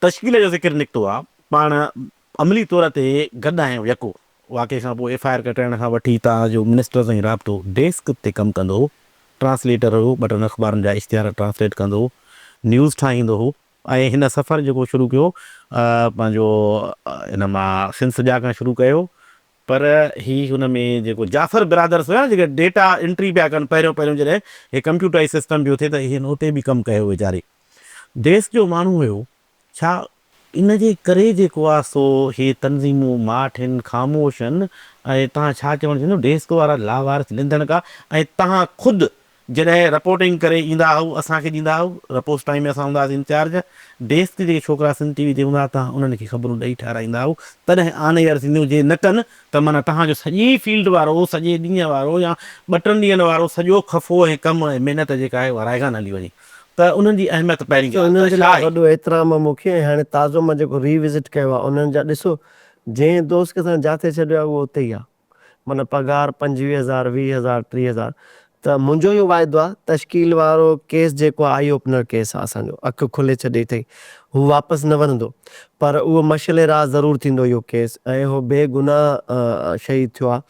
तश्कील जो ज़िक्र निकितो आहे, पाण अमली तौर ते गॾु आहियूं यको वाक़ई खां पोइ FIR कटाइण खां वठी तव्हांजो मिनिस्टर सां राब्तो डेस्क ते कमु कंदो हो, ट्रांसलेटर हो, ॿ टनि अख़बारनि जा इश्तिहार ट्रांसलेट कंदो हो, न्यूज़ ठाहींदो हो। ऐं हिन सफ़र जेको शुरू कयो पंहिंजो हिन मां सिंध सॼा खां शुरू कयो, पर ही हुन में जेको जाफ़र बिरादर्स हुया जेके डेटा एंट्री पिया कनि पहिरियों पहिरियों जॾहिं हे कंप्यूटराइज़ सिस्टम पियो थिए त हिन उते बि कमु कयो वीचारे। देश जो माण्हू हुयो, छा इन जे करे जेको आहे सो हे तनज़ीमूं माठि आहिनि, ख़ामोश आहिनि, ऐं तव्हां छा चवणु चाहींदो डेस्क वारा लावारिस लिंधणका, ऐं तव्हां ख़ुदि जॾहिं रिपोर्टिंग करे ईंदा हुआ असांखे ॾींदा हुआ, रिपोर्ट टाइम में असां हूंदा हुआसीं इंचार्ज, डेस्क ते जेके छोकिरा सिंध TV ते हूंदा तव्हां उन्हनि खे ख़बरूं ॾेई ठाराईंदा हुआ, तॾहिं ऑन एयर थींदियूं। जे न कनि त माना तव्हांजो सॼी फील्ड वारो, सॼे ॾींहं वारो या 2-3 ॾींहंनि वारो सॼो ख़फ़ो ऐं कमु ऐं महिनत जेका आहे उहा राइगा न हली वञे। त उन्हनि जी अहमियत पहिरीं उन्हनि जे लाइ वॾो एतिराम मूंखे। ऐं हाणे ताज़ो मां जेको रिविज़िट कयो आहे उन्हनि जा ॾिसो, जंहिं दोस्त खे असां जाथे छॾियो आहे उहो उते ई आहे, माना पघार 25,000 20,000 30,000। त मुंहिंजो इहो वाइदो आहे, तश्कील वारो केस जेको आहे आई ओपनर केस आहे असांजो, अखि खुले छॾे अथई, हू वापसि न वञंदो, पर उहो मशले राह ज़रूरु थींदो इहो केस, ऐं उहो बेगुनाह शहीद थियो आहे।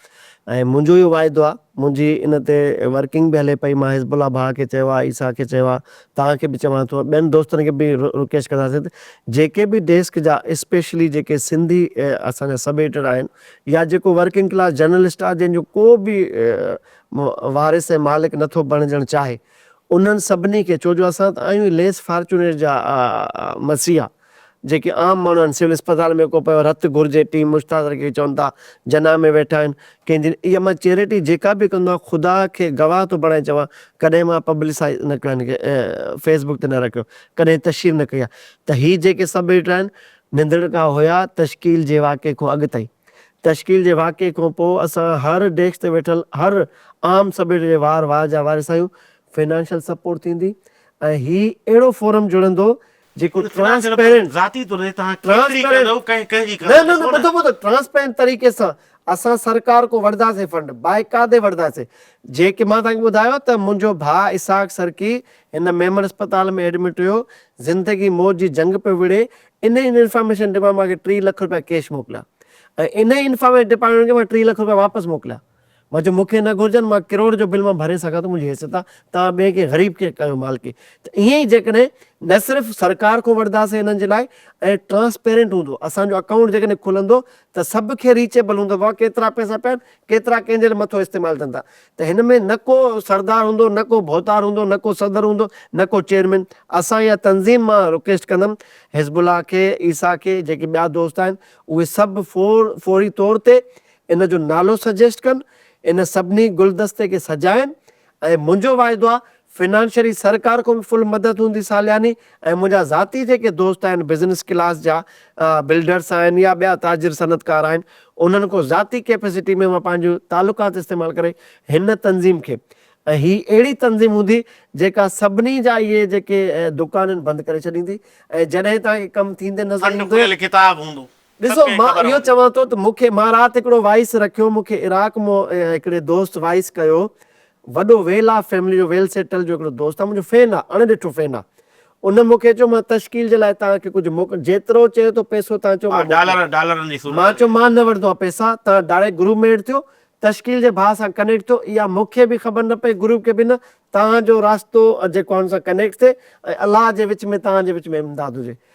ऐं मुंहिंजो इहो वाइदो आहे, मुंहिंजी इन ते वर्किंग बि हले पई, मां हिज़बुल्ला भाउ खे चयो आहे, ईसा खे चयो आहे, तव्हांखे बि चवां थो, ॿियनि दोस्तनि खे बि रिक्वेस्ट कंदासीं त जेके बि डेस्क जा स्पेशली जेके सिंधी असांजा सब एडिटर आहिनि या जेको वर्किंग क्लास जर्नलिस्ट आहे जंहिंजो को बि वारिस ऐं मालिक नथो बणिजणु चाहे, उन्हनि सभिनी खे, छो जो असां त आहियूं लेस फॉर्चूनेट जा मसीहा, जेके आम माण्हू आहिनि, सिविल अस्पताल में को पियो रत घुरिजे, टीम मुश्ताक खे चवनि था जना में वेठा आहिनि, कंहिंजी इहा मां चैरिटी जेका बि कंदो आहे ख़ुदा खे गवाह थो बणाए चवां, कॾहिं मां पब्लिसाइज़ न कयो हिनखे, फेसबुक ते न रखियो, कॾहिं तशहीर न कई आहे। त ही जेके सब एडिटर आहिनि निंदड़ खां हुया तश्कील जे वाक़े खां अॻु ताईं, तश्कील जे वाक़े खां पोइ असां हर डेस्क ते वेठल हर आम सब एडिटर जे वार जा वारिस आहियूं, फाइनेंशियल सपोर्ट थींदी, ऐं ही अहिड़ो फोरम जुड़ंदो जेको ट्रांसपेरेंट ज़ाती तौर ते तव्हां ट्रांसपेरेंट तरीक़े सां असां सरकार को वठंदासीं फंड, बाइकादे वठंदासीं। जेके मां तव्हांखे ॿुधायो त मुंहिंजो भाउ इसाक सरकी हिन मेमन अस्पताल में एडमिट हुयो, ज़िंदगी मौत जी जंग पियो विड़े, इन इंफॉर्मेशन डिपार्टमेंट मूंखे 3 लख रुपया कैश मोकिलिया, ऐं इन इंफॉर्मेशन डिपार्टमेंट खे मां 3 लख रुपया वापसि मोकिलिया। मां चयो मूंखे न घुरिजनि, मां करोड़ जो बिल मां भरे सघां थो, मुंहिंजी हैसियत आहे, तव्हां ॿिए खे ग़रीब खे कयो मालिकी। त ईअं ई जेकॾहिं न सिर्फ़ु सरकार खां वठंदासीं हिननि जे लाइ, ऐं ट्रांसपेरेंट हूंदो, असांजो अकाउंट जेकॾहिं खुलंदो त सभ खे रीचेबल हूंदो आहे, केतिरा पैसा पिया आहिनि, केतिरा कंहिंजे मथां इस्तेमालु थियनि था। त हिन में न को सरदार हूंदो, न को भोतार हूंदो, न को सदर हूंदो, न को चेयरमैन। असां इहा तंज़ीम मां रिक्वेस्ट कंदुमि हिज़बुल्ला खे, ईसा खे, जेके ॿिया दोस्त आहिनि, उहे सभु फौरी तौर ते इन जो नालो सजेस्ट कनि, इन सभिनी गुलदस्ते खे सजाइनि, ऐं मुंहिंजो वाइदो आहे फिनेंशियली सरकार को बि फुल मदद हूंदी सालियानी, ऐं मुंहिंजा ज़ाती जेके दोस्त आहिनि बिज़नेस क्लास जा बिल्डर्स आहिनि या ॿिया ताजिर सनतकार आहिनि, उन्हनि को ज़ाती कैपेसिटी में मां पंहिंजो तालुकात इस्तेमालु करे हिन तंज़ीम खे, ऐं ही अहिड़ी तंज़ीम हूंदी जेका सभिनी जा इहे जेके दुकान बंदि करे छॾींदी, ऐं जॾहिं तव्हांखे कमु थींदे नज़र ईंदो किताब हूंदो। ॾिसो, मां इहो चवां थो त मूंखे, मां राति हिकिड़ो वाइस रखियो, मूंखे इराक मां हिकिड़े दोस्त वाइस कयो, वॾो वेल आहे फैमिली जो, वेल सेटल जो हिकिड़ो दोस्त आहे, मुंहिंजो फैन आहे, अणॾिठो फैन आहे। उन मूंखे चयो मां तश्कील जे लाइ तव्हांखे कुझु मोकिल, जेतिरो चए थो पैसो तव्हां चओ, मां चयो मां न वठंदो आहियां पैसा, तव्हां डायरेक्ट ग्रुप में एड थियो, तश्कील जे भाउ सां कनेक्ट थियो, इहा मूंखे बि ख़बर न पई, ग्रुप खे बि न, तव्हांजो रास्तो जेको आहे हुन सां कनेक्ट थिए, ऐं अलाह जे विच में तव्हांजे विच में इमदाद हुजे।